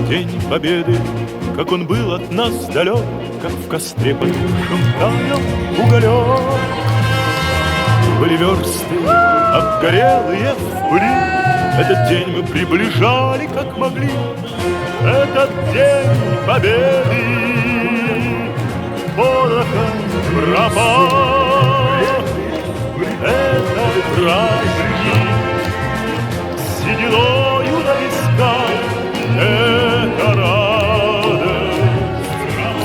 День Победы, как он был от нас далек, как в костре потухшем таял уголек. Были версты, обгорелые в пыли, этот день мы приближали, как могли. Этот день Победы порохом пропах. Это праздник сединою на висках, это радость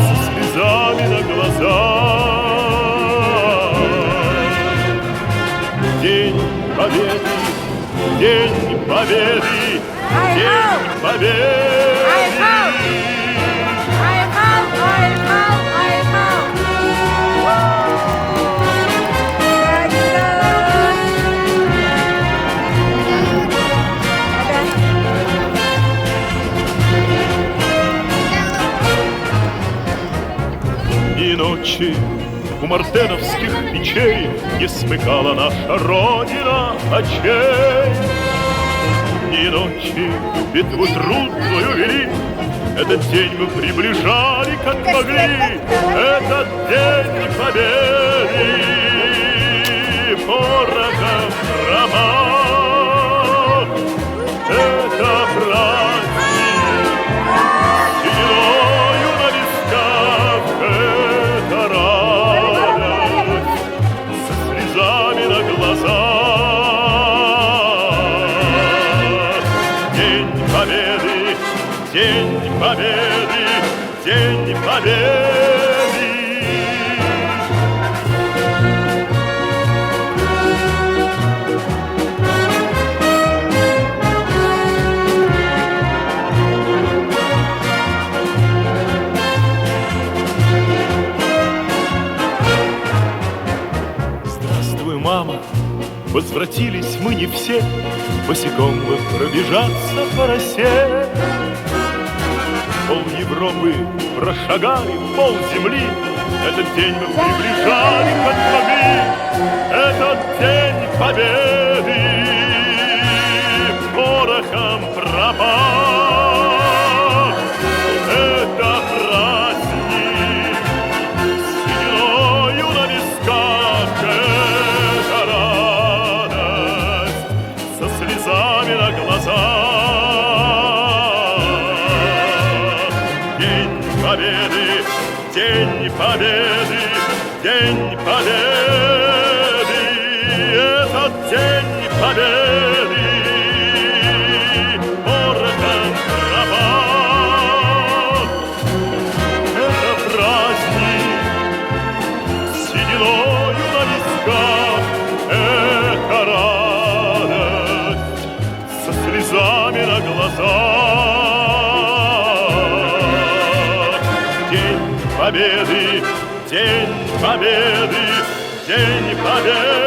со слезами на глазах. День Победы, День Победы, День Победы. И ночи у мартеновских печей не смыкала наша Родина очей. И ночи битву трудную вели, этот день мы приближали, как могли. Этот день Победы порохом пропах. Это праздник сединою на висках, это радость со слезами на глазах. День Победы, День Победы, День Победы. Здравствуй, мама, возвратились мы не все, босиком бы пробежаться по росе. Пол Европы прошагали, пол земли, этот день мы приближали, как могли. Этот день Победы порохом пропах. Это праздник сединою на висках, это радость со слезами на глазах. День Победы, День Победы, День Победы, этот День Победы порохом пропах. Это праздник сединою на висках, это радость со слезами на глазах. День Победы, День Победы, День Победы.